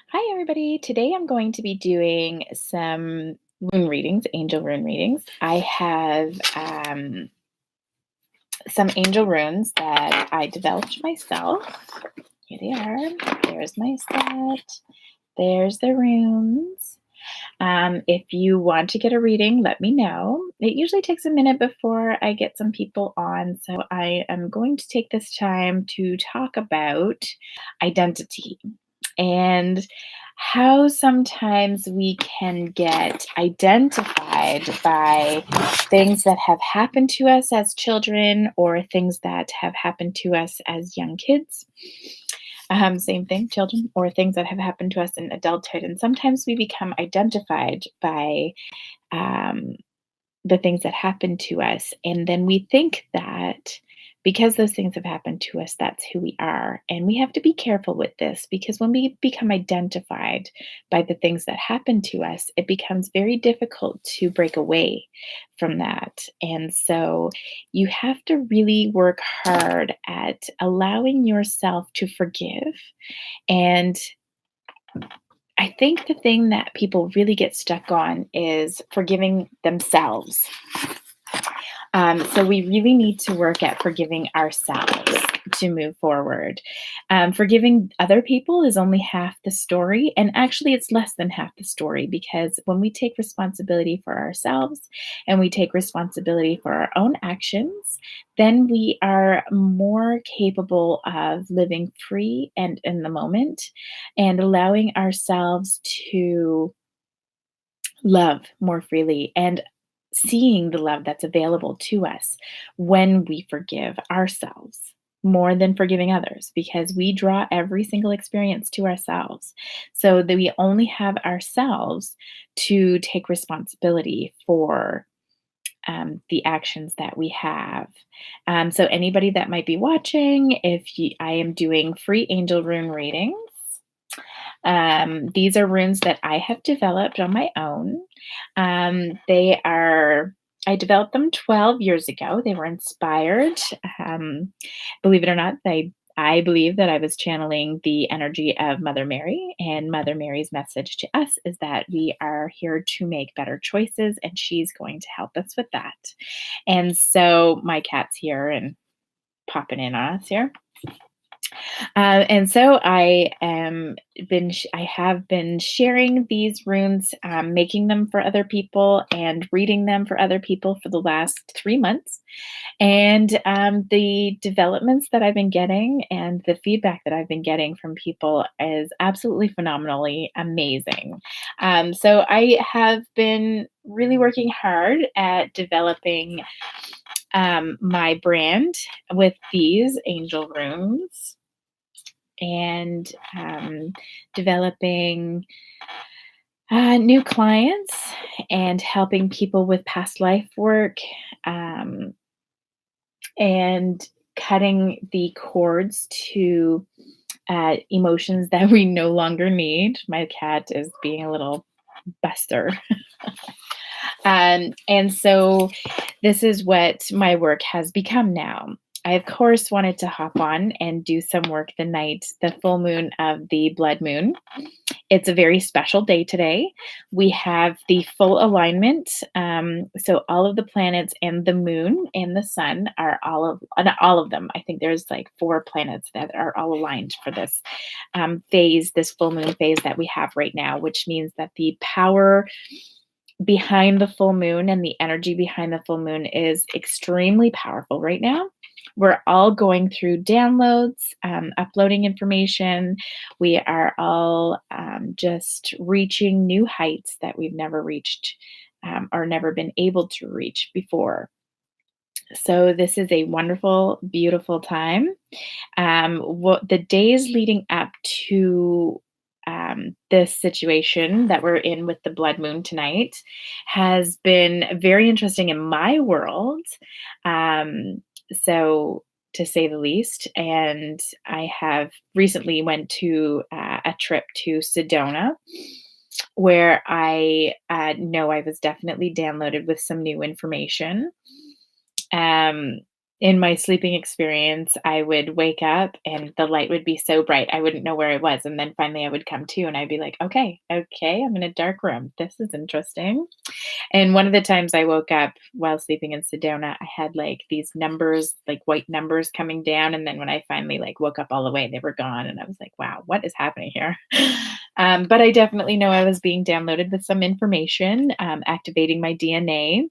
Hi, everybody. Today I'm going to be doing some rune readings, angel rune readings. I have some angel runes that I developed myself. Here they are. There's my set. There's the runes. If you want to get a reading, let me know. It usually takes a minute before I get some people on, so I am going to take this time to talk about identity and how sometimes we can get identified by things that have happened to us as children or things that have happened to us as young kids. Same thing, children, or things that have happened to us in adulthood. And sometimes we become identified by um, the things that happen to us. And then we think that because those things have happened to us, that's who we are. And we have to be careful with this because when we become identified by the things that happen to us, it becomes very difficult to break away from that. And so you have to really work hard at allowing yourself to forgive. And I think the thing that people really get stuck on is forgiving themselves. So we really need to work at forgiving ourselves to move forward. Forgiving other people is only half the story, and actually, it's less than half the story because when we take responsibility for ourselves and we take responsibility for our own actions, then we are more capable of living free and in the moment and allowing ourselves to love more freely and seeing the love that's available to us when we forgive ourselves more than forgiving others because we draw every single experience to ourselves so that we only have ourselves to take responsibility for the actions that we have. So anybody that might be watching, I am doing free angel rune readings. These are runes that I have developed on my own. They are I developed them 12 years ago. They were inspired. Believe it or not, I believe that I was channeling the energy of Mother Mary, and Mother Mary's message to us is that we are here to make better choices, and she's going to help us with that. And so my cat's here and popping in on us here. And so I have been sharing these runes, making them for other people and reading them for other people for the last 3 months. And the developments that I've been getting and the feedback that I've been getting from people is absolutely phenomenally amazing. So I have been really working hard at developing my brand with these angel runes and developing new clients and helping people with past life work um, and cutting the cords to emotions that we no longer need. My cat is being a little buster. And so this is what my work has become now. I, of course, wanted to hop on and do some work the full moon of the blood moon. It's a very special day today. We have the full alignment. So all of the planets and the moon and the sun are not all of them. I think there's like 4 planets that are all aligned for this phase, this full moon phase that we have right now, which means that the power behind the full moon and the energy behind the full moon is extremely powerful right now. We're all going through downloads, uploading information. We are all just reaching new heights that we've never reached or never been able to reach before. So, this is a wonderful, beautiful time. What the days leading up to this situation that we're in with the blood moon tonight has been very interesting in my world. Um, so to say the least, and I have recently went to a trip to Sedona where I know I was definitely downloaded with some new information. In my sleeping experience, I would wake up and the light would be so bright, I wouldn't know where I was, and then finally I would come to and I'd be like, "Okay, okay, I'm in a dark room. This is interesting." And one of the times I woke up while sleeping in Sedona, I had, like, these numbers, like, white numbers coming down, and then when I finally, like, woke up all the way, they were gone, and I was like, "Wow, what is happening here?" But I definitely know I was being downloaded with some information, activating my DNA.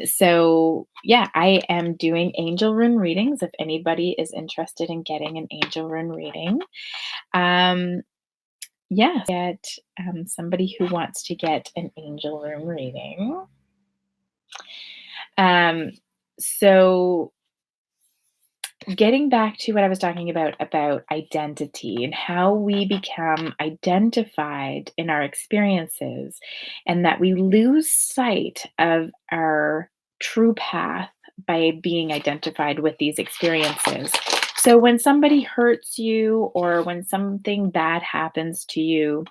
So yeah, I am doing angel rune readings if anybody is interested in getting an angel rune reading. Um, yeah, get somebody who wants to get an angel rune reading. Um, so getting back to what I was talking about identity and how we become identified in our experiences, and that we lose sight of our true path by being identified with these experiences. So when somebody hurts you or when something bad happens to you,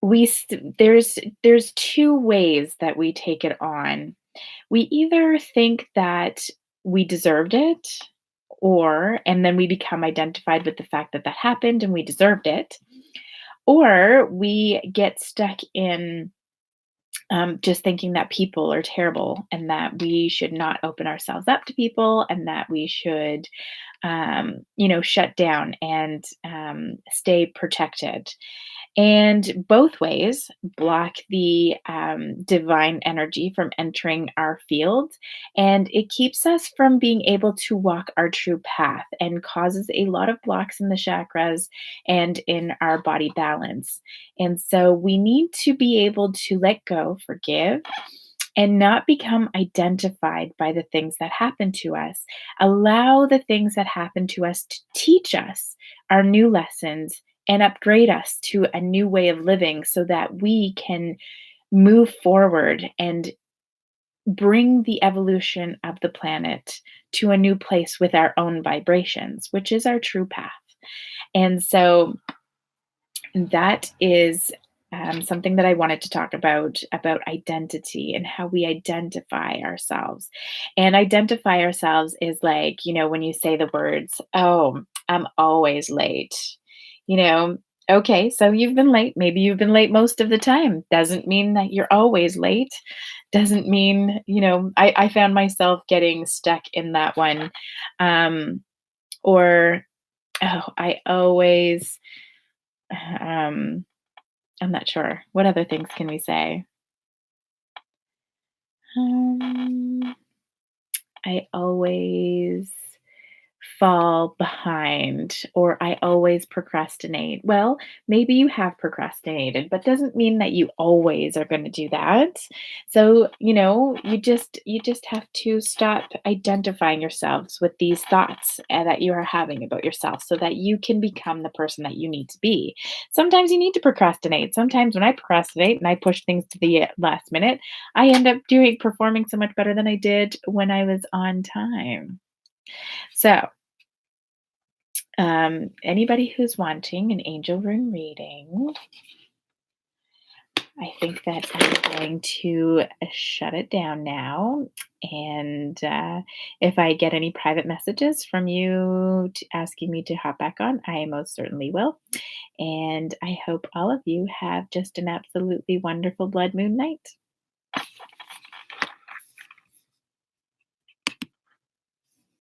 there's two ways that we take it on. We either think that we deserved it, or and then we become identified with the fact that that happened and we deserved it, or we get stuck in just thinking that people are terrible and that we should not open ourselves up to people and that we should, shut down and stay protected. And both ways block the divine energy from entering our field. And it keeps us from being able to walk our true path and causes a lot of blocks in the chakras and in our body balance. And so we need to be able to let go, forgive, and not become identified by the things that happen to us. Allow the things that happen to us to teach us our new lessons and upgrade us to a new way of living so that we can move forward and bring the evolution of the planet to a new place with our own vibrations, which is our true path. And so that is something that I wanted to talk about identity and how we identify ourselves. And identify ourselves is like, when you say the words, "Oh, I'm always late." You know, okay, so you've been late. Maybe you've been late most of the time. Doesn't mean that you're always late. Doesn't mean, I found myself getting stuck in that one. Um, or, oh, I always, um, I'm not sure. What other things can we say? Um, I always fall behind or I always procrastinate. Well, maybe you have procrastinated, but doesn't mean that you always are going to do that. So, you just have to stop identifying yourselves with these thoughts that you are having about yourself so that you can become the person that you need to be. Sometimes you need to procrastinate. Sometimes when I procrastinate and I push things to the last minute, I end up doing performing so much better than I did when I was on time. So, anybody who's wanting an angel rune reading, I think that I'm going to shut it down now. And if I get any private messages from you asking me to hop back on, I most certainly will. And I hope all of you have just an absolutely wonderful blood moon night.